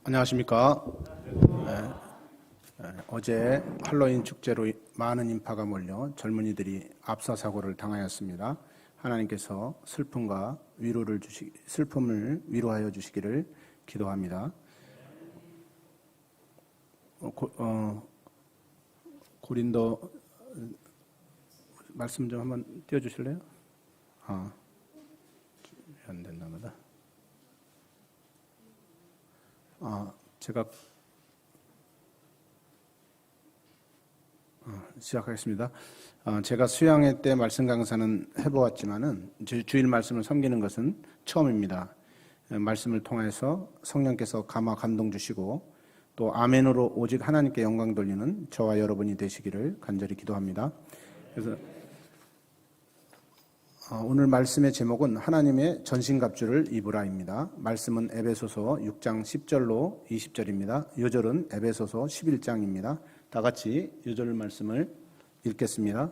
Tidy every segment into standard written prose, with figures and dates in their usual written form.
안녕하십니까. 어제 할로윈 축제로 많은 인파가 몰려 젊은이들이 압사 사고를 당하였습니다. 하나님께서 슬픔을 위로하여 주시기를 기도합니다. 고린도 말씀 좀 한번 띄워주실래요? 안 됐나 보다. 제가 시작하겠습니다. 제가 수양회 때 말씀 강사는 해보았지만은 주일 말씀을 섬기는 것은 처음입니다. 말씀을 통해서 성령께서 감화 감동 주시고 또 아멘으로 오직 하나님께 영광 돌리는 저와 여러분이 되시기를 간절히 기도합니다. 그래서 오늘 말씀의 제목은 하나님의 전신갑주를 입으라입니다. 말씀은 에베소서 6장 10절로 20절입니다. 요절은 에베소서 11장입니다. 다 같이 요절 말씀을 읽겠습니다.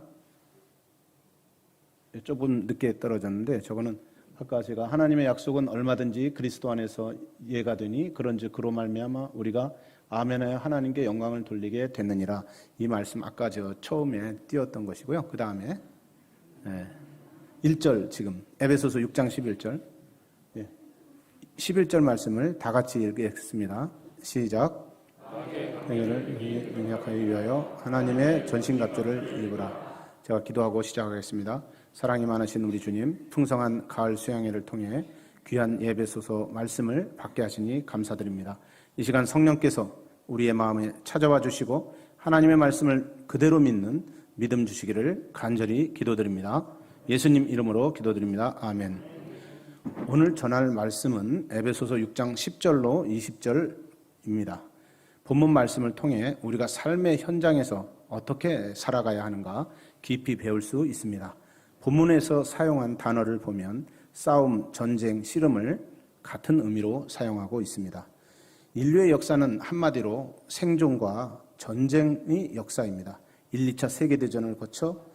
조금 늦게 떨어졌는데 저거는 아까 제가 하나님의 약속은 얼마든지 그리스도 안에서 예가 되니 그런즉 그로 말미암아 우리가 아멘하여 하나님께 영광을 돌리게 됐느니라. 이 말씀 아까 저 처음에 띄웠던 것이고요. 그 다음에 1절 지금 에베소서 6장 11절 11절 말씀을 다 같이 읽겠습니다. 시작. 행위를 능력하기 위하여 하나님의 전신갑주를 입으라. 제가 기도하고 시작하겠습니다. 사랑이 많으신 우리 주님, 풍성한 가을 수양회를 통해 귀한 에베소서 말씀을 받게 하시니 감사드립니다. 이 시간 성령께서 우리의 마음에 찾아와 주시고 하나님의 말씀을 그대로 믿는 믿음 주시기를 간절히 기도드립니다. 예수님 이름으로 기도드립니다. 아멘. 오늘 전할 말씀은 에베소서 6장 10절로 20절입니다. 본문 말씀을 통해 우리가 삶의 현장에서 어떻게 살아가야 하는가 깊이 배울 수 있습니다. 본문에서 사용한 단어를 보면 싸움, 전쟁, 씨름을 같은 의미로 사용하고 있습니다. 인류의 역사는 한마디로 생존과 전쟁의 역사입니다. 1, 2차 세계대전을 거쳐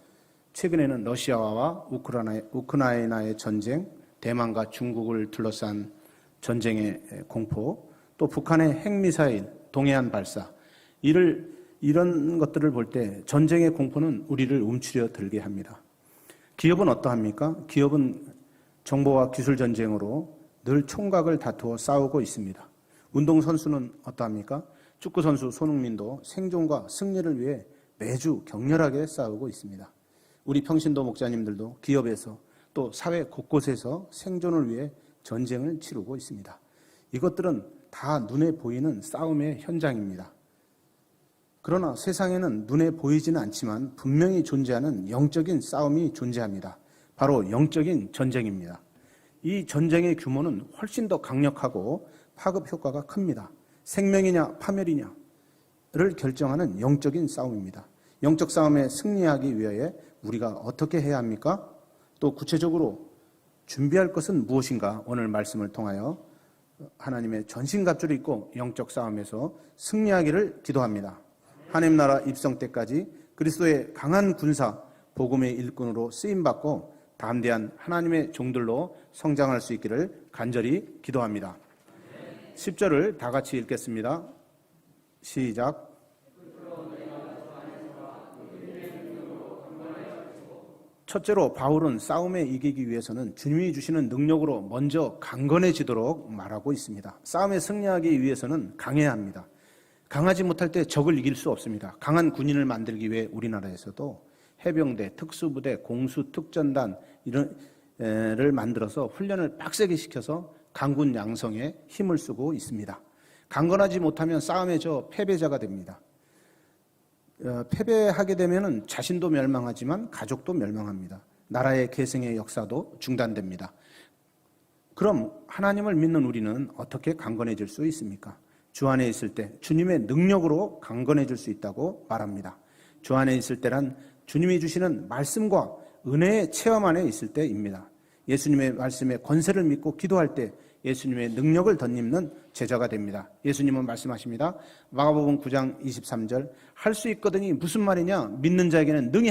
최근에는 러시아와 우크라이나의 전쟁, 대만과 중국을 둘러싼 전쟁의 공포, 또 북한의 핵미사일, 동해안 발사, 이런 것들을 볼 때 전쟁의 공포는 우리를 움츠려 들게 합니다. 기업은 어떠합니까? 기업은 정보와 기술 전쟁으로 늘 총각을 다투어 싸우고 있습니다. 운동선수는 어떠합니까? 축구선수 손흥민도 생존과 승리를 위해 매주 격렬하게 싸우고 있습니다. 우리 평신도 목자님들도 기업에서 또 사회 곳곳에서 생존을 위해 전쟁을 치르고 있습니다. 이것들은 다 눈에 보이는 싸움의 현장입니다. 그러나 세상에는 눈에 보이지는 않지만 분명히 존재하는 영적인 싸움이 존재합니다. 바로 영적인 전쟁입니다. 이 전쟁의 규모는 훨씬 더 강력하고 파급 효과가 큽니다. 생명이냐 파멸이냐를 결정하는 영적인 싸움입니다. 영적 싸움에 승리하기 위해 우리가 어떻게 해야 합니까? 또 구체적으로 준비할 것은 무엇인가? 오늘 말씀을 통하여 하나님의 전신갑주를 입고 영적 싸움에서 승리하기를 기도합니다. 하나님 나라 입성 때까지 그리스도의 강한 군사, 복음의 일꾼으로 쓰임받고 담대한 하나님의 종들로 성장할 수 있기를 간절히 기도합니다. 10절을 다 같이 읽겠습니다. 시작. 첫째로 바울은 싸움에 이기기 위해서는 주님이 주시는 능력으로 먼저 강건해지도록 말하고 있습니다. 싸움에 승리하기 위해서는 강해야 합니다. 강하지 못할 때 적을 이길 수 없습니다. 강한 군인을 만들기 위해 우리나라에서도 해병대, 특수부대, 공수, 특전단 이런를 만들어서 훈련을 빡세게 시켜서 강군 양성에 힘을 쓰고 있습니다. 강건하지 못하면 싸움에 져 패배자가 됩니다. 패배하게 되면 자신도 멸망하지만 가족도 멸망합니다. 나라의 계승의 역사도 중단됩니다. 그럼 하나님을 믿는 우리는 어떻게 강건해질 수 있습니까? 주 안에 있을 때 주님의 능력으로 강건해질 수 있다고 말합니다. 주 안에 있을 때란 주님이 주시는 말씀과 은혜의 체험 안에 있을 때입니다. 예수님의 말씀의 권세를 믿고 기도할 때 예수님의 능력을 덧입는 제자가 됩니다. 예수님은 말씀하십니다. 마가복음 9장 23절 할 수 있거든이 무슨 말이냐? 믿는 자에게는 능히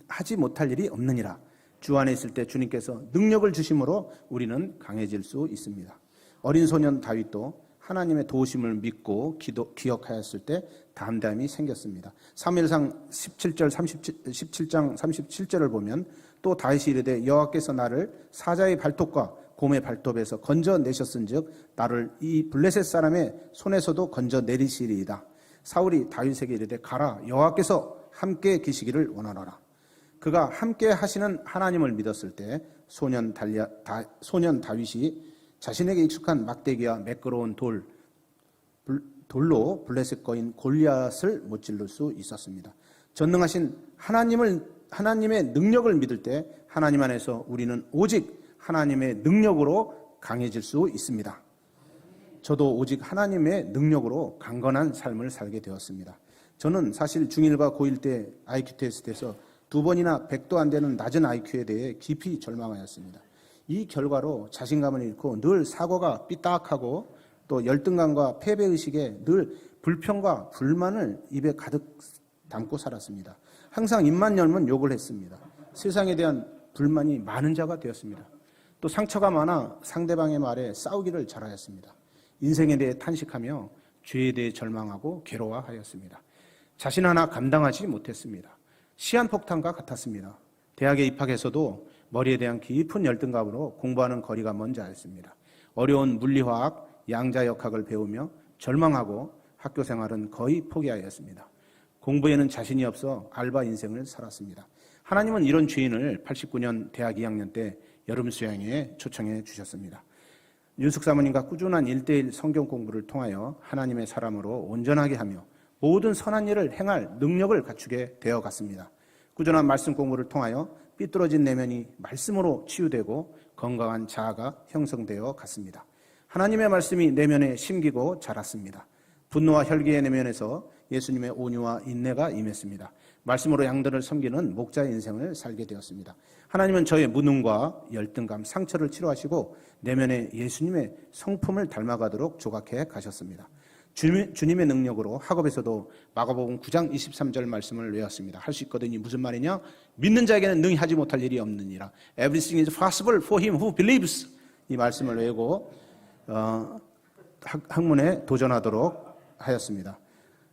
하지 못할 일이 없느니라. 주 안에 있을 때 주님께서 능력을 주심으로 우리는 강해질 수 있습니다. 어린 소년 다윗도 하나님의 도우심을 믿고 기억하였을 때 담대함이 생겼습니다. 사무엘상 17장 37절을 보면 또 다윗이 이르되 여호와께서 나를 사자의 발톱과 곰의 발톱에서 건져내셨은즉 나를 이 블레셋 사람의 손에서도 건져내리시리이다. 사울이 다윗에게 이르되 가라, 여호와께서 함께 계시기를 원하노라. 그가 함께 하시는 하나님을 믿었을 때 소년 다윗이 자신에게 익숙한 막대기와 매끄러운 돌로 블레셋 거인 골리앗을 무찔러 수 있었습니다. 전능하신 하나님의 능력을 믿을 때 하나님 안에서 우리는 오직 하나님의 능력으로 강해질 수 있습니다. 저도 오직 하나님의 능력으로 강건한 삶을 살게 되었습니다. 저는 사실 중1과 고1 때 IQ 테스트에서 2번이나 100도 안 되는 낮은 IQ에 대해 깊이 절망하였습니다. 이 결과로 자신감을 잃고 늘 사고가 삐딱하고 또 열등감과 패배의식에 늘 불평과 불만을 입에 가득 담고 살았습니다. 항상 입만 열면 욕을 했습니다. 세상에 대한 불만이 많은 자가 되었습니다. 또 상처가 많아 상대방의 말에 싸우기를 잘하였습니다. 인생에 대해 탄식하며 죄에 대해 절망하고 괴로워하였습니다. 자신 하나 감당하지 못했습니다. 시한폭탄과 같았습니다. 대학에 입학해서도 머리에 대한 깊은 열등감으로 공부하는 거리가 먼지 않습니다. 어려운 물리화학, 양자역학을 배우며 절망하고 학교 생활은 거의 포기하였습니다. 공부에는 자신이 없어 알바 인생을 살았습니다. 하나님은 이런 죄인을 89년 대학 2학년 때 여름 수양회에 초청해 주셨습니다. 윤숙 사모님과 꾸준한 1:1 성경 공부를 통하여 하나님의 사람으로 온전하게 하며 모든 선한 일을 행할 능력을 갖추게 되어 갔습니다. 꾸준한 말씀 공부를 통하여 삐뚤어진 내면이 말씀으로 치유되고 건강한 자아가 형성되어 갔습니다. 하나님의 말씀이 내면에 심기고 자랐습니다. 분노와 혈기의 내면에서 예수님의 온유와 인내가 임했습니다. 말씀으로 양들을 섬기는 목자의 인생을 살게 되었습니다. 하나님은 저의 무능과 열등감, 상처를 치료하시고 내면에 예수님의 성품을 닮아가도록 조각해 가셨습니다. 주님의 능력으로 학업에서도 마가복음 9장 23절 말씀을 외웠습니다. 할 수 있거든요. 무슨 말이냐? 믿는 자에게는 능히 하지 못할 일이 없느니라. Everything is possible for him who believes. 이 말씀을 외우고 학문에 도전하도록 하였습니다.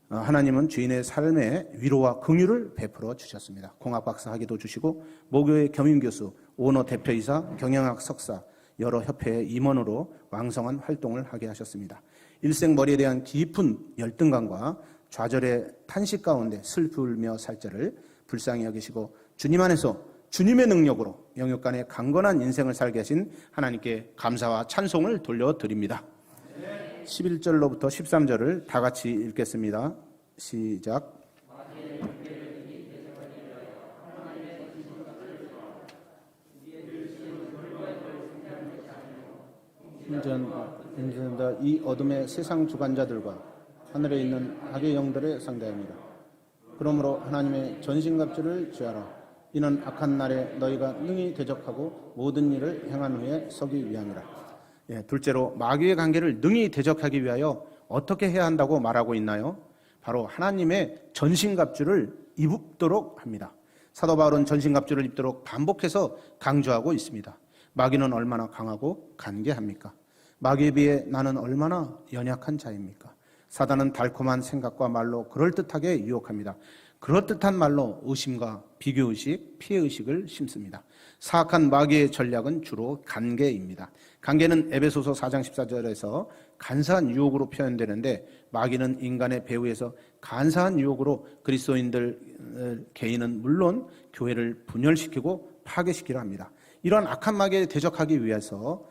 하나님은 주인의 삶에 위로와 긍휼을 베풀어 주셨습니다. 공학 박사 학위도 주시고 모교의 겸임교수, 오너 대표이사, 경영학 석사, 여러 협회의 임원으로 왕성한 활동을 하게 하셨습니다. 일생 머리에 대한 깊은 열등감과 좌절의 탄식 가운데 슬프며 살 자를 불쌍히 여기시고 주님 안에서 주님의 능력으로 영육간의 강건한 인생을 살게 하신 하나님께 감사와 찬송을 돌려드립니다. 11절로부터 13절을 다 같이 읽겠습니다. 시작. 인전다 이 어둠의 세상 주관자들과 하늘에 있는 악의 영들의 상대입니다. 그러므로 하나님의 전신갑주를 취하라. 이는 악한 날에 너희가 능히 대적하고 모든 일을 행한 후에 서기 위함이라. 둘째로 마귀의 관계를 능히 대적하기 위하여 어떻게 해야 한다고 말하고 있나요? 바로 하나님의 전신갑주를 입도록 합니다. 사도 바울은 전신갑주를 입도록 반복해서 강조하고 있습니다. 마귀는 얼마나 강하고 간계합니까? 마귀에 비해 나는 얼마나 연약한 자입니까? 사단은 달콤한 생각과 말로 그럴듯하게 유혹합니다. 그럴듯한 말로 의심과 비교의식, 피해의식을 심습니다. 사악한 마귀의 전략은 주로 간계입니다. 간계는 에베소서 4장 14절에서 간사한 유혹으로 표현되는데 마귀는 인간의 배후에서 간사한 유혹으로 그리스도인들 개인은 물론 교회를 분열시키고 파괴시키려 합니다. 이런 악한 마귀에 대적하기 위해서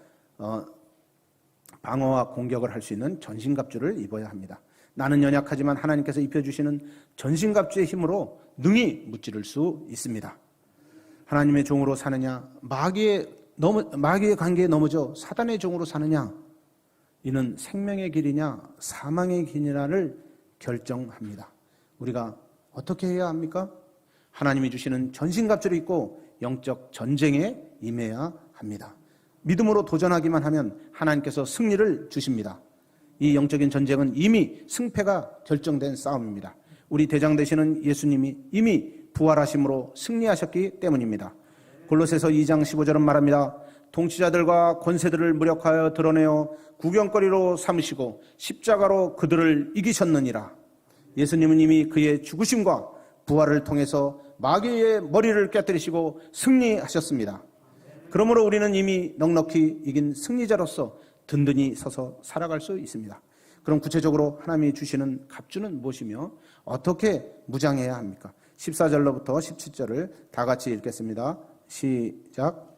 방어와 공격을 할 수 있는 전신갑주를 입어야 합니다. 나는 연약하지만 하나님께서 입혀주시는 전신갑주의 힘으로 능히 무찌를 수 있습니다. 하나님의 종으로 사느냐, 마귀의 관계에 넘어져 사단의 종으로 사느냐, 이는 생명의 길이냐 사망의 길이냐를 결정합니다. 우리가 어떻게 해야 합니까? 하나님이 주시는 전신갑주를 입고 영적 전쟁에 임해야 합니다. 믿음으로 도전하기만 하면 하나님께서 승리를 주십니다. 이 영적인 전쟁은 이미 승패가 결정된 싸움입니다. 우리 대장 되시는 예수님이 이미 부활하심으로 승리하셨기 때문입니다. 골로새서 2장 15절은 말합니다. 통치자들과 권세들을 무력하여 드러내어 구경거리로 삼으시고 십자가로 그들을 이기셨느니라. 예수님은 이미 그의 죽으심과 부활을 통해서 마귀의 머리를 깨뜨리시고 승리하셨습니다. 그러므로 우리는 이미 넉넉히 이긴 승리자로서 든든히 서서 살아갈 수 있습니다. 그럼 구체적으로 하나님이 주시는 갑주는 무엇이며 어떻게 무장해야 합니까? 14절로부터 17절을 다 같이 읽겠습니다. 시작.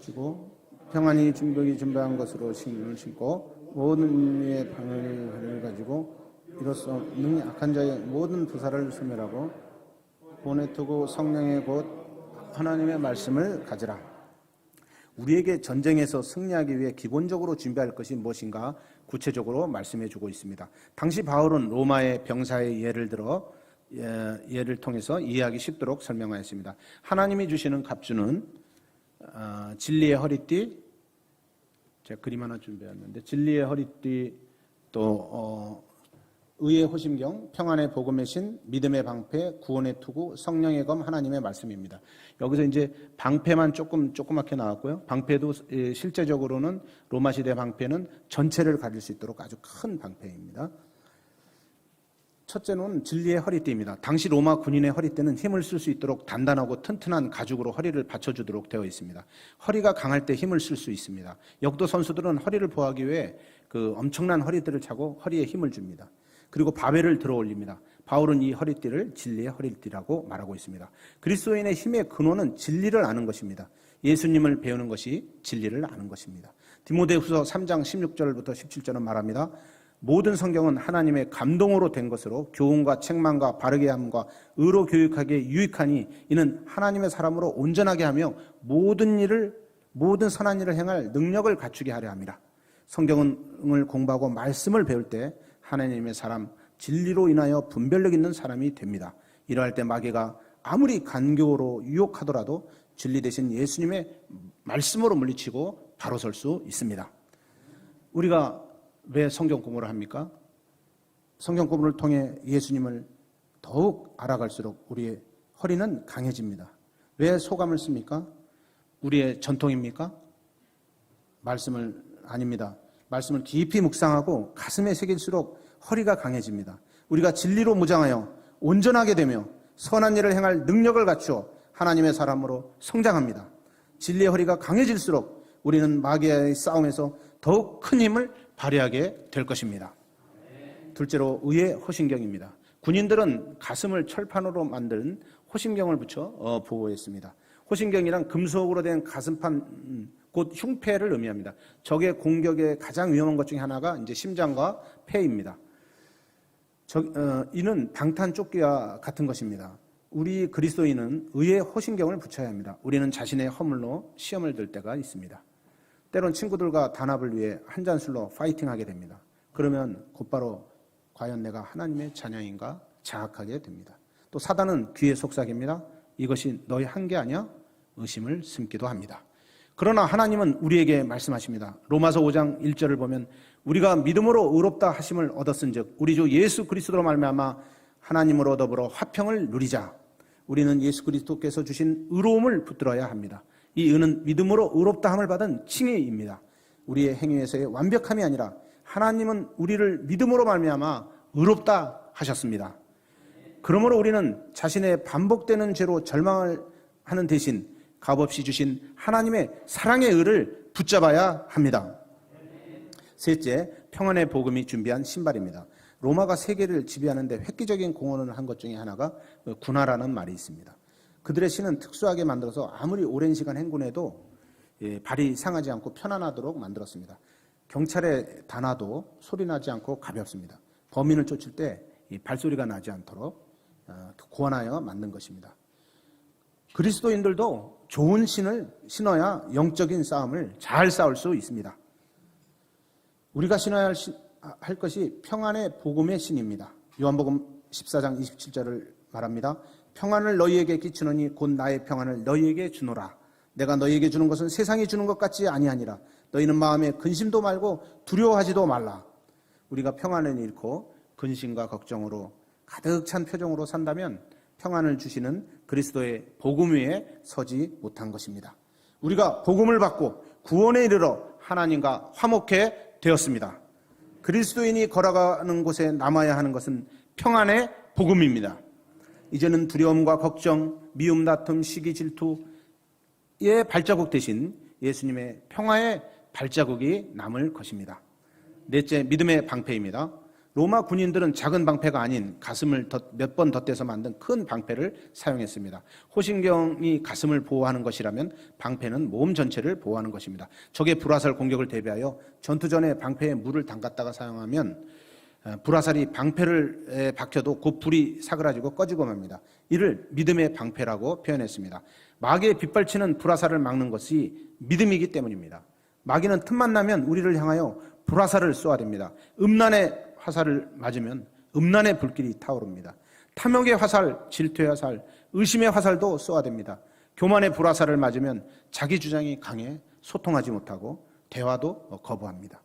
그리고 평안히 준비한 것으로 신을 신고 모든 이의 방을 가지고 이로써 능히 악한 자의 모든 부사를 소멸하고 본에 두고 성령의 곧 하나님의 말씀을 가지라. 우리에게 전쟁에서 승리하기 위해 기본적으로 준비할 것이 무엇인가 구체적으로 말씀해 주고 있습니다. 당시 바울은 로마의 병사의 예를 통해서 이해하기 쉽도록 설명하였습니다. 하나님이 주시는 갑주는 진리의 허리띠, 제가 그림 하나 준비했는데 진리의 허리띠, 또 의의 호심경, 평안의 복음의 신, 믿음의 방패, 구원의 투구, 성령의 검, 하나님의 말씀입니다. 여기서 이제 방패만 조그맣게 나왔고요. 방패도 실제적으로는 로마 시대 방패는 전체를 가릴 수 있도록 아주 큰 방패입니다. 첫째는 진리의 허리띠입니다. 당시 로마 군인의 허리띠는 힘을 쓸 수 있도록 단단하고 튼튼한 가죽으로 허리를 받쳐주도록 되어 있습니다. 허리가 강할 때 힘을 쓸 수 있습니다. 역도 선수들은 허리를 보호하기 위해 그 엄청난 허리띠를 차고 허리에 힘을 줍니다. 그리고 바벨을 들어 올립니다. 바울은 이 허리띠를 진리의 허리띠라고 말하고 있습니다. 그리스도인의 힘의 근원은 진리를 아는 것입니다. 예수님을 배우는 것이 진리를 아는 것입니다. 디모데후서 3장 16절부터 17절은 말합니다. 모든 성경은 하나님의 감동으로 된 것으로 교훈과 책망과 바르게 함과 의로 교육하기에 유익하니 이는 하나님의 사람으로 온전하게 하며 모든 선한 일을 행할 능력을 갖추게 하려 함이라. 성경을 공부하고 말씀을 배울 때 하나님의 사람, 진리로 인하여 분별력 있는 사람이 됩니다. 이러할 때 마귀가 아무리 간교로 유혹하더라도 진리 대신 예수님의 말씀으로 물리치고 바로 설 수 있습니다. 우리가 왜 성경 공부를 합니까? 성경 공부를 통해 예수님을 더욱 알아갈수록 우리의 허리는 강해집니다. 왜 소감을 씁니까? 우리의 전통입니까? 말씀을 아닙니다. 말씀을 깊이 묵상하고 가슴에 새길수록 허리가 강해집니다. 우리가 진리로 무장하여 온전하게 되며 선한 일을 행할 능력을 갖추어 하나님의 사람으로 성장합니다. 진리의 허리가 강해질수록 우리는 마귀의 싸움에서 더욱 큰 힘을 발휘하게 될 것입니다. 둘째로 의의 호심경입니다. 군인들은 가슴을 철판으로 만든 호심경을 붙여 보호했습니다. 호심경이란 금속으로 된 가슴판, 곧 흉패를 의미합니다. 적의 공격의 가장 위험한 것 중에 하나가 이제 심장과 폐입니다. 이는 방탄조끼와 같은 것입니다. 우리 그리스도인은 의의 호심경을 붙여야 합니다. 우리는 자신의 허물로 시험을 들 때가 있습니다. 때론 친구들과 단합을 위해 한 잔 술로 파이팅하게 됩니다. 그러면 곧바로 과연 내가 하나님의 자녀인가 자학하게 됩니다. 또 사단은 귀의 속삭입니다. 이것이 너희 한계 아니야? 의심을 심기도 합니다. 그러나 하나님은 우리에게 말씀하십니다. 로마서 5장 1절을 보면 우리가 믿음으로 의롭다 하심을 얻었은즉 우리 주 예수 그리스도로 말미암아 하나님으로 더불어 화평을 누리자. 우리는 예수 그리스도께서 주신 의로움을 붙들어야 합니다. 이 의는 믿음으로 의롭다 함을 받은 칭의입니다. 우리의 행위에서의 완벽함이 아니라 하나님은 우리를 믿음으로 말미암아 의롭다 하셨습니다. 그러므로 우리는 자신의 반복되는 죄로 절망을 하는 대신 값없이 주신 하나님의 사랑의 의를 붙잡아야 합니다. 셋째, 평안의 복음이 준비한 신발입니다. 로마가 세계를 지배하는 데 획기적인 공헌을 한 것 중에 하나가 군화라는 말이 있습니다. 그들의 신은 특수하게 만들어서 아무리 오랜 시간 행군해도 발이 상하지 않고 편안하도록 만들었습니다. 경찰의 단화도 소리 나지 않고 가볍습니다. 범인을 쫓을 때 발소리가 나지 않도록 고안하여 만든 것입니다. 그리스도인들도 좋은 신을 신어야 영적인 싸움을 잘 싸울 수 있습니다. 우리가 신어야 할 것이 평안의 복음의 신입니다. 요한복음 14장 27절을 말합니다. 평안을 너희에게 끼치노니 곧 나의 평안을 너희에게 주노라. 내가 너희에게 주는 것은 세상이 주는 것 같지 아니하니라. 너희는 마음에 근심도 말고 두려워하지도 말라. 우리가 평안을 잃고 근심과 걱정으로 가득 찬 표정으로 산다면 평안을 주시는 그리스도의 복음 위에 서지 못한 것입니다. 우리가 복음을 받고 구원에 이르러 하나님과 화목해 되었습니다. 그리스도인이 걸어가는 곳에 남아야 하는 것은 평안의 복음입니다. 이제는 두려움과 걱정, 미움, 다툼, 시기, 질투의 발자국 대신 예수님의 평화의 발자국이 남을 것입니다. 넷째, 믿음의 방패입니다. 로마 군인들은 작은 방패가 아닌 가슴을 몇 번 덧대서 만든 큰 방패를 사용했습니다. 호신경이 가슴을 보호하는 것이라면 방패는 몸 전체를 보호하는 것입니다. 적의 불화살 공격을 대비하여 전투 전에 방패에 물을 담갔다가 사용하면 불화살이 방패를 박혀도 곧 불이 사그라지고 꺼지고 맙니다. 이를 믿음의 방패라고 표현했습니다. 마귀의 빗발치는 불화살을 막는 것이 믿음이기 때문입니다. 마귀는 틈만 나면 우리를 향하여 불화살을 쏘아댑니다. 음란의 화살을 맞으면 음란의 불길이 타오릅니다. 탐욕의 화살, 질투의 화살, 의심의 화살도 쏘아댑니다. 교만의 불화살을 맞으면 자기 주장이 강해 소통하지 못하고 대화도 거부합니다.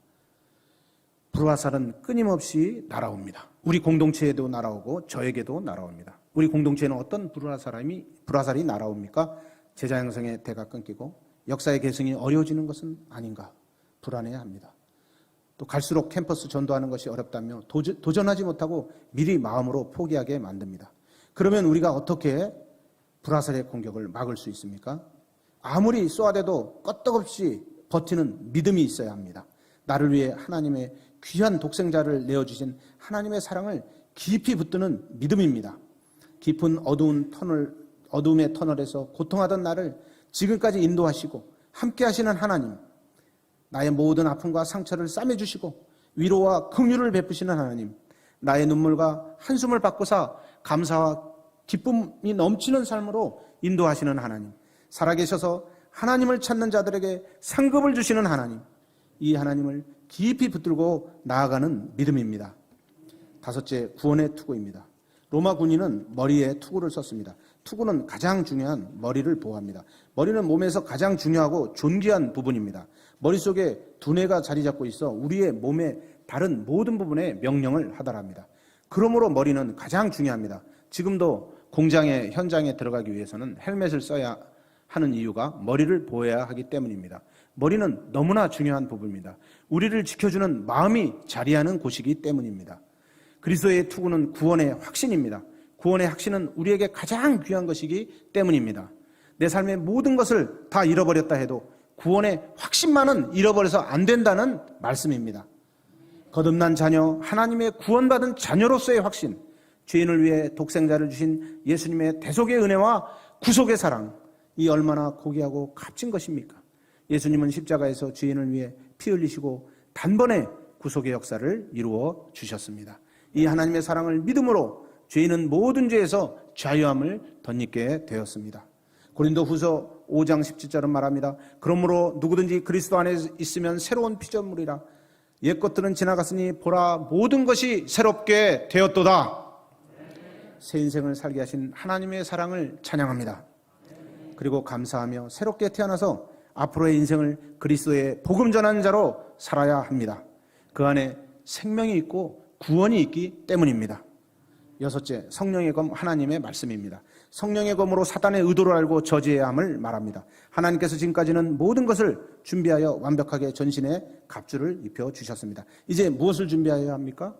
불화살은 끊임없이 날아옵니다. 우리 공동체에도 날아오고 저에게도 날아옵니다. 우리 공동체에는 어떤 불화살이 날아옵니까? 제자 양성의 대가 끊기고 역사의 계승이 어려워지는 것은 아닌가 불안해합니다. 또 갈수록 캠퍼스 전도하는 것이 어렵다며 도전하지 못하고 미리 마음으로 포기하게 만듭니다. 그러면 우리가 어떻게 불화살의 공격을 막을 수 있습니까? 아무리 쏘아대도 끄떡없이 버티는 믿음이 있어야 합니다. 나를 위해 하나님의 귀한 독생자를 내어주신 하나님의 사랑을 깊이 붙드는 믿음입니다. 깊은 어두움의 터널에서 고통하던 나를 지금까지 인도하시고 함께 하시는 하나님, 나의 모든 아픔과 상처를 싸매주시고 위로와 긍휼을 베푸시는 하나님, 나의 눈물과 한숨을 바꾸사 감사와 기쁨이 넘치는 삶으로 인도하시는 하나님, 살아계셔서 하나님을 찾는 자들에게 상급을 주시는 하나님, 이 하나님을 깊이 붙들고 나아가는 믿음입니다. 다섯째, 구원의 투구입니다. 로마 군인은 머리에 투구를 썼습니다. 투구는 가장 중요한 머리를 보호합니다. 머리는 몸에서 가장 중요하고 존귀한 부분입니다. 머릿속에 두뇌가 자리 잡고 있어 우리의 몸의 다른 모든 부분에 명령을 하달합니다. 그러므로 머리는 가장 중요합니다. 지금도 공장의 현장에 들어가기 위해서는 헬멧을 써야 하는 이유가 머리를 보호해야 하기 때문입니다. 머리는 너무나 중요한 부분입니다. 우리를 지켜주는 마음이 자리하는 곳이기 때문입니다. 그리스도의 투구는 구원의 확신입니다. 구원의 확신은 우리에게 가장 귀한 것이기 때문입니다. 내 삶의 모든 것을 다 잃어버렸다 해도 구원의 확신만은 잃어버려서 안 된다는 말씀입니다. 거듭난 자녀, 하나님의 구원받은 자녀로서의 확신, 죄인을 위해 독생자를 주신 예수님의 대속의 은혜와 구속의 사랑, 이 얼마나 고귀하고 값진 것입니까? 예수님은 십자가에서 죄인을 위해 피 흘리시고 단번에 구속의 역사를 이루어 주셨습니다. 이 하나님의 사랑을 믿음으로 죄인은 모든 죄에서 자유함을 덧입게 되었습니다. 고린도후서 5장 17절은 말합니다. 그러므로 누구든지 그리스도 안에 있으면 새로운 피조물이라. 옛 것들은 지나갔으니 보라 모든 것이 새롭게 되었도다. 새 인생을 살게 하신 하나님의 사랑을 찬양합니다. 그리고 감사하며 새롭게 태어나서 앞으로의 인생을 그리스도의 복음 전하는 자로 살아야 합니다. 그 안에 생명이 있고 구원이 있기 때문입니다. 여섯째, 성령의 검 하나님의 말씀입니다. 성령의 검으로 사단의 의도를 알고 저지해야 함을 말합니다. 하나님께서 지금까지는 모든 것을 준비하여 완벽하게 전신에 갑주를 입혀주셨습니다. 이제 무엇을 준비해야 합니까?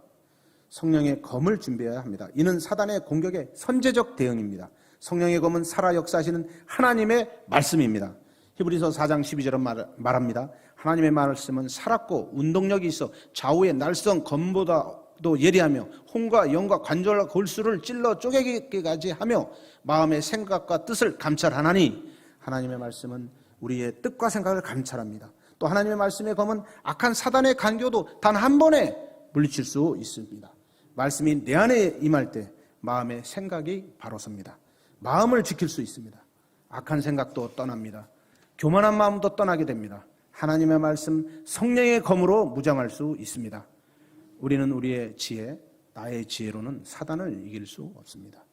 성령의 검을 준비해야 합니다. 이는 사단의 공격의 선제적 대응입니다. 성령의 검은 살아 역사하시는 하나님의 말씀입니다. 히브리서 4장 12절은 말합니다. 하나님의 말씀은 살았고 운동력이 있어 좌우의 날선 검보다도 예리하며 혼과 영과 관절과 골수를 찔러 쪼개기까지 하며 마음의 생각과 뜻을 감찰하나니, 하나님의 말씀은 우리의 뜻과 생각을 감찰합니다. 또 하나님의 말씀의 검은 악한 사단의 간교도 단 한 번에 물리칠 수 있습니다. 말씀이 내 안에 임할 때 마음의 생각이 바로 섭니다. 마음을 지킬 수 있습니다. 악한 생각도 떠납니다. 교만한 마음도 떠나게 됩니다. 하나님의 말씀, 성령의 검으로 무장할 수 있습니다. 우리는 우리의 지혜, 나의 지혜로는 사단을 이길 수 없습니다.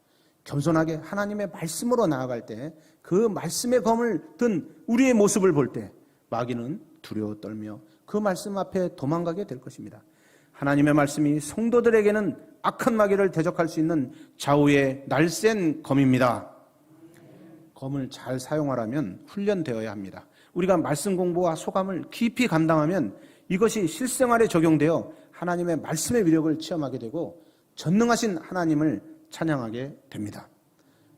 겸손하게 하나님의 말씀으로 나아갈 때, 그 말씀의 검을 든 우리의 모습을 볼 때 마귀는 두려워 떨며 그 말씀 앞에 도망가게 될 것입니다. 하나님의 말씀이 성도들에게는 악한 마귀를 대적할 수 있는 좌우의 날쌘 검입니다. 검을 잘 사용하려면 훈련되어야 합니다. 우리가 말씀 공부와 소감을 깊이 감당하면 이것이 실생활에 적용되어 하나님의 말씀의 위력을 체험하게 되고 전능하신 하나님을 찬양하게 됩니다.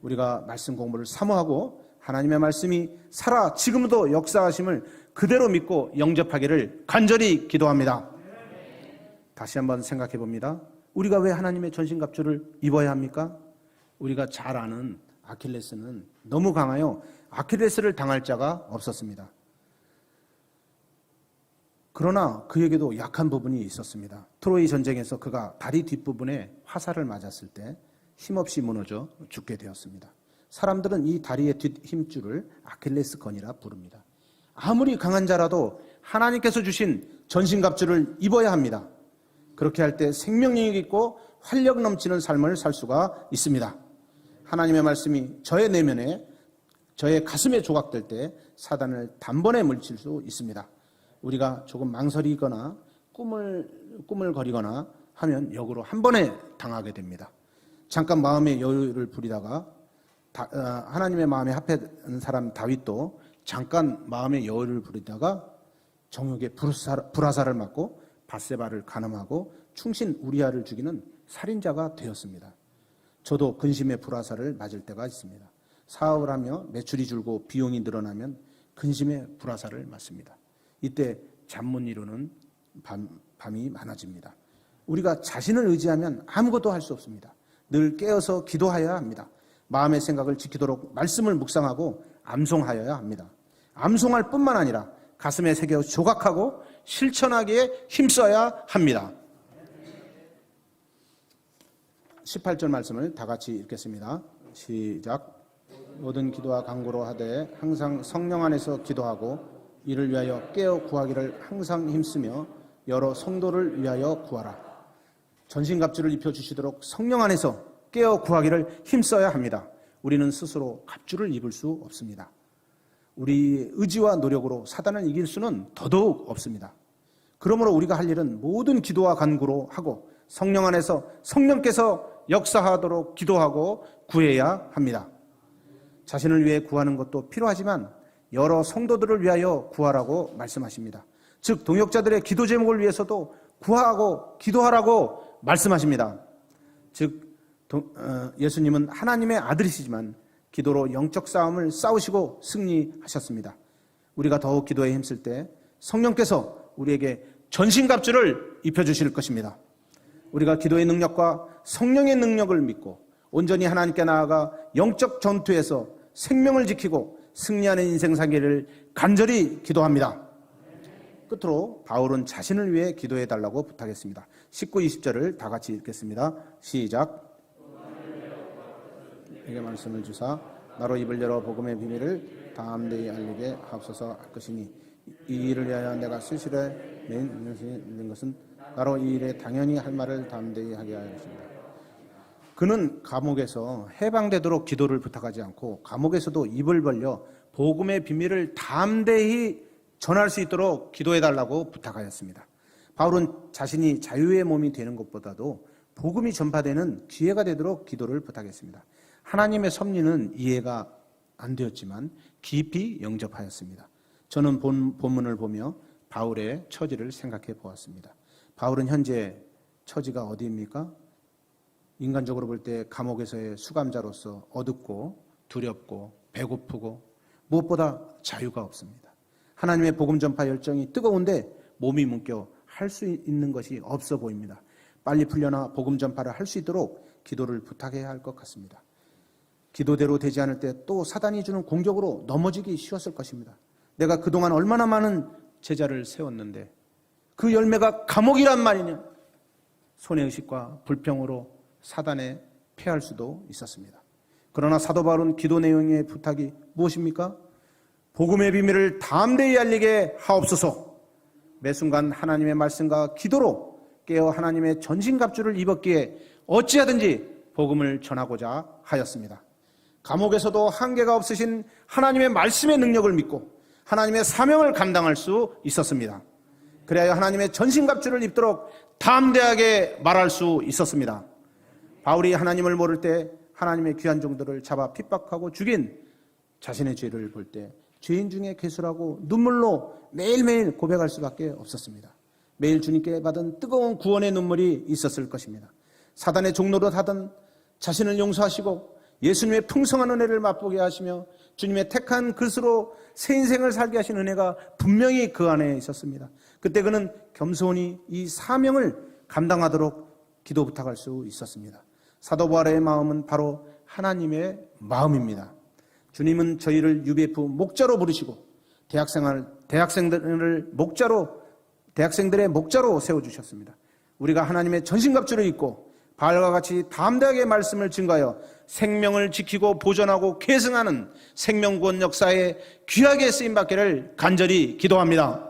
우리가 말씀 공부를 사모하고 하나님의 말씀이 살아 지금도 역사하심을 그대로 믿고 영접하기를 간절히 기도합니다. 다시 한번 생각해 봅니다. 우리가 왜 하나님의 전신갑주를 입어야 합니까? 우리가 잘 아는 아킬레스는 너무 강하여 아킬레스를 당할 자가 없었습니다. 그러나 그에게도 약한 부분이 있었습니다. 트로이 전쟁에서 그가 다리 뒷부분에 화살을 맞았을 때 힘없이 무너져 죽게 되었습니다. 사람들은 이 다리의 뒷 힘줄을 아킬레스건이라 부릅니다. 아무리 강한 자라도 하나님께서 주신 전신갑주를 입어야 합니다. 그렇게 할 때 생명력이 있고 활력 넘치는 삶을 살 수가 있습니다. 하나님의 말씀이 저의 내면에, 저의 가슴에 조각될 때 사단을 단번에 물칠 수 있습니다. 우리가 조금 망설이거나 꿈을 거리거나 하면 역으로 한 번에 당하게 됩니다. 잠깐 마음의 여유를 부리다가 하나님의 마음에 합한 사람 다윗도 잠깐 마음의 여유를 부리다가 정욕의 불화살을 맞고 밧세바를 간음하고 충신 우리아를 죽이는 살인자가 되었습니다. 저도 근심의 불화살을 맞을 때가 있습니다. 사업을 하며 매출이 줄고 비용이 늘어나면 근심의 불화살을 맞습니다. 이때 잠 못 이루는 밤이 많아집니다. 우리가 자신을 의지하면 아무것도 할 수 없습니다. 늘 깨어서 기도하여야 합니다. 마음의 생각을 지키도록 말씀을 묵상하고 암송하여야 합니다. 암송할 뿐만 아니라 가슴에 새겨 조각하고 실천하기에 힘써야 합니다. 18절 말씀을 다 같이 읽겠습니다. 시작. 모든 기도와 간구로 하되 항상 성령 안에서 기도하고 이를 위하여 깨어 구하기를 항상 힘쓰며 여러 성도를 위하여 구하라. 전신갑주를 입혀주시도록 성령 안에서 깨어 구하기를 힘써야 합니다. 우리는 스스로 갑주를 입을 수 없습니다. 우리 의지와 노력으로 사단을 이길 수는 더더욱 없습니다. 그러므로 우리가 할 일은 모든 기도와 간구로 하고 성령 안에서 성령께서 역사하도록 기도하고 구해야 합니다. 자신을 위해 구하는 것도 필요하지만 여러 성도들을 위하여 구하라고 말씀하십니다. 즉 동역자들의 기도 제목을 위해서도 구하고 기도하라고 말씀하십니다. 즉 예수님은 하나님의 아들이시지만 기도로 영적 싸움을 싸우시고 승리하셨습니다. 우리가 더욱 기도에 힘쓸 때 성령께서 우리에게 전신갑주를 입혀주실 것입니다. 우리가 기도의 능력과 성령의 능력을 믿고 온전히 하나님께 나아가 영적 전투에서 생명을 지키고 승리하는 인생 살기를 간절히 기도합니다. 끝으로 바울은 자신을 위해 기도해 달라고 부탁했습니다. 19, 20절을 다 같이 읽겠습니다. 시작. 내게 말씀을 주사 나로 입을 열어 복음의 비밀을 담대히 알리게 하옵소서 할 것이니 이 일을 위하여 내가 수시로 있는 것은 나로 이 일에 당연히 할 말을 담대히 하게 하여 주십니다. 그는 감옥에서 해방되도록 기도를 부탁하지 않고 감옥에서도 입을 벌려 복음의 비밀을 담대히 전할 수 있도록 기도해달라고 부탁하였습니다. 바울은 자신이 자유의 몸이 되는 것보다도 복음이 전파되는 기회가 되도록 기도를 부탁했습니다. 하나님의 섭리는 이해가 안 되었지만 깊이 영접하였습니다. 저는 본문을 보며 바울의 처지를 생각해 보았습니다. 바울은 현재 처지가 어디입니까? 인간적으로 볼 때 감옥에서의 수감자로서 어둡고 두렵고 배고프고 무엇보다 자유가 없습니다. 하나님의 복음 전파 열정이 뜨거운데 몸이 묶여 할 수 있는 것이 없어 보입니다. 빨리 풀려나 복음 전파를 할 수 있도록 기도를 부탁해야 할 것 같습니다. 기도대로 되지 않을 때 또 사단이 주는 공격으로 넘어지기 쉬웠을 것입니다. 내가 그동안 얼마나 많은 제자를 세웠는데 그 열매가 감옥이란 말이냐. 손해의식과 불평으로 사단에 패할 수도 있었습니다. 그러나 사도 바울은 기도 내용의 부탁이 무엇입니까? 복음의 비밀을 담대히 알리게 하옵소서. 매 순간 하나님의 말씀과 기도로 깨어 하나님의 전신갑주를 입었기에 어찌하든지 복음을 전하고자 하였습니다. 감옥에서도 한계가 없으신 하나님의 말씀의 능력을 믿고 하나님의 사명을 감당할 수 있었습니다. 그래야 하나님의 전신갑주를 입도록 담대하게 말할 수 있었습니다. 바울이 하나님을 모를 때 하나님의 귀한 종들을 잡아 핍박하고 죽인 자신의 죄를 볼 때 죄인 중에 괴수라고 눈물로 매일매일 고백할 수밖에 없었습니다. 매일 주님께 받은 뜨거운 구원의 눈물이 있었을 것입니다. 사단의 종로로 하던 자신을 용서하시고 예수님의 풍성한 은혜를 맛보게 하시며 주님의 택한 그릇으로 새 인생을 살게 하신 은혜가 분명히 그 안에 있었습니다. 그때 그는 겸손히 이 사명을 감당하도록 기도 부탁할 수 있었습니다. 사도 바울의 마음은 바로 하나님의 마음입니다. 주님은 저희를 UBF 목자로 부르시고 대학생들의 목자로 세워주셨습니다. 우리가 하나님의 전신갑주를 입고 바울과 같이 담대하게 말씀을 증거하여 생명을 지키고 보존하고 계승하는 생명구원 역사에 귀하게 쓰임받기를 간절히 기도합니다.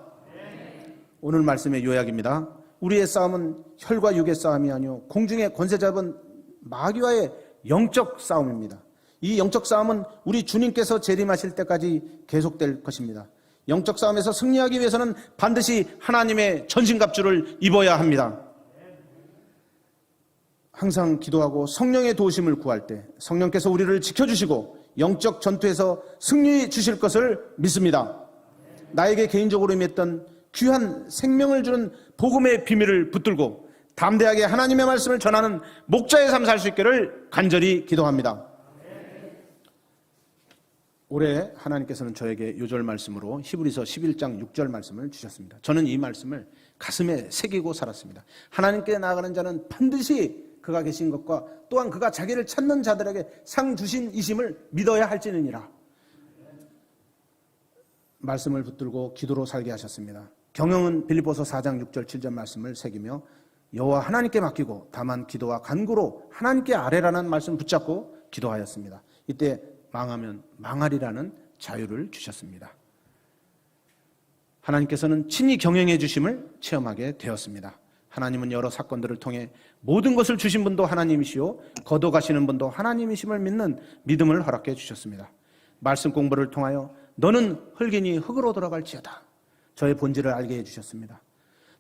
오늘 말씀의 요약입니다. 우리의 싸움은 혈과 육의 싸움이 아니요 공중의 권세 잡은 마귀와의 영적 싸움입니다. 이 영적 싸움은 우리 주님께서 재림하실 때까지 계속될 것입니다. 영적 싸움에서 승리하기 위해서는 반드시 하나님의 전신갑주를 입어야 합니다. 항상 기도하고 성령의 도우심을 구할 때 성령께서 우리를 지켜주시고 영적 전투에서 승리 주실 것을 믿습니다. 나에게 개인적으로 임했던 귀한 생명을 주는 복음의 비밀을 붙들고 담대하게 하나님의 말씀을 전하는 목자의 삶 살 수 있기를 간절히 기도합니다. 올해 하나님께서는 저에게 요절 말씀으로 히브리서 11장 6절 말씀을 주셨습니다. 저는 이 말씀을 가슴에 새기고 살았습니다. 하나님께 나아가는 자는 반드시 그가 계신 것과 또한 그가 자기를 찾는 자들에게 상 주신 이심을 믿어야 할지니라. 말씀을 붙들고 기도로 살게 하셨습니다. 경영은 빌립보서 4장 6절 7절 말씀을 새기며 여호와 하나님께 맡기고 다만 기도와 간구로 하나님께 아뢰라는 말씀 붙잡고 기도하였습니다. 이때 망하면 망하리라는 자유를 주셨습니다. 하나님께서는 친히 경영해 주심을 체험하게 되었습니다. 하나님은 여러 사건들을 통해 모든 것을 주신 분도 하나님이시오 거둬가시는 분도 하나님이심을 믿는 믿음을 허락해 주셨습니다. 말씀 공부를 통하여 너는 흙이니 흙으로 돌아갈지어다 저의 본질을 알게 해주셨습니다.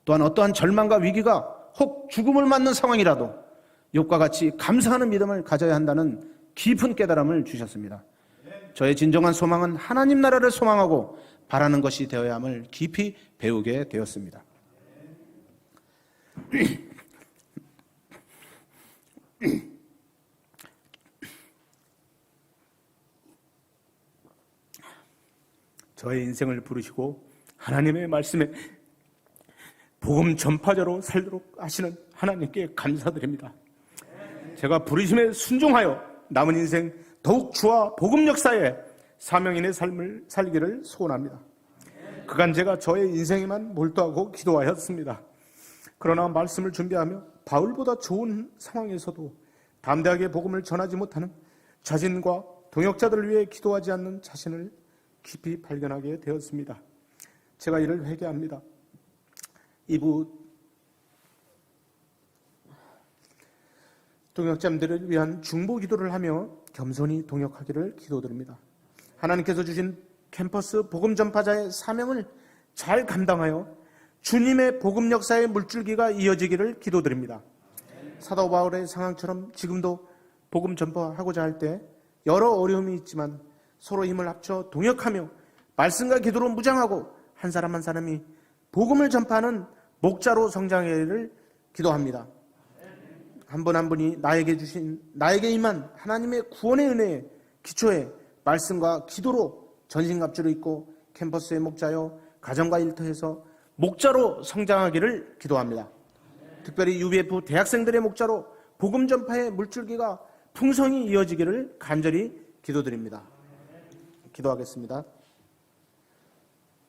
또한 어떠한 절망과 위기가 혹 죽음을 맞는 상황이라도 욥과 같이 감사하는 믿음을 가져야 한다는 깊은 깨달음을 주셨습니다. 저의 진정한 소망은 하나님 나라를 소망하고 바라는 것이 되어야 함을 깊이 배우게 되었습니다. 저의 인생을 부르시고 하나님의 말씀에 복음 전파자로 살도록 하시는 하나님께 감사드립니다. 제가 부르심에 순종하여 남은 인생 더욱 주와 복음 역사에 사명인의 삶을 살기를 소원합니다. 그간 제가 저의 인생에만 몰두하고 기도하였습니다. 그러나 말씀을 준비하며 바울보다 좋은 상황에서도 담대하게 복음을 전하지 못하는 자신과 동역자들을 위해 기도하지 않는 자신을 깊이 발견하게 되었습니다. 제가 이를 회개합니다. 2부 동역자들을 위한 중보 기도를 하며 겸손히 동역하기를 기도드립니다. 하나님께서 주신 캠퍼스 복음 전파자의 사명을 잘 감당하여 주님의 복음 역사의 물줄기가 이어지기를 기도드립니다. 사도 바울의 상황처럼 지금도 복음 전파하고자 할 때 여러 어려움이 있지만 서로 힘을 합쳐 동역하며 말씀과 기도로 무장하고 한 사람 한 사람이 복음을 전파하는 목자로 성장하기를 기도합니다. 한 분 한 분이 나에게 임한 하나님의 구원의 은혜에 기초해 말씀과 기도로 전신갑주를 입고 캠퍼스의 목자요 가정과 일터에서 목자로 성장하기를 기도합니다. 특별히 UBF 대학생들의 목자로 복음 전파의 물줄기가 풍성히 이어지기를 간절히 기도드립니다. 기도하겠습니다.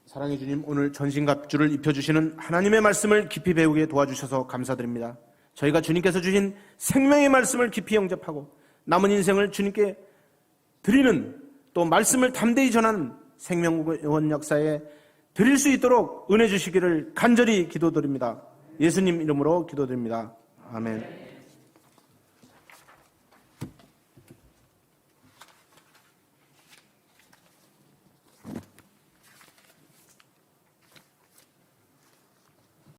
사랑의 주님, 오늘 전신갑주를 입혀주시는 하나님의 말씀을 깊이 배우게 도와주셔서 감사드립니다. 저희가 주님께서 주신 생명의 말씀을 깊이 영접하고 남은 인생을 주님께 드리는 또 말씀을 담대히 전하는 생명구원 역사에 드릴 수 있도록 은혜 주시기를 간절히 기도드립니다. 예수님 이름으로 기도드립니다. 아멘.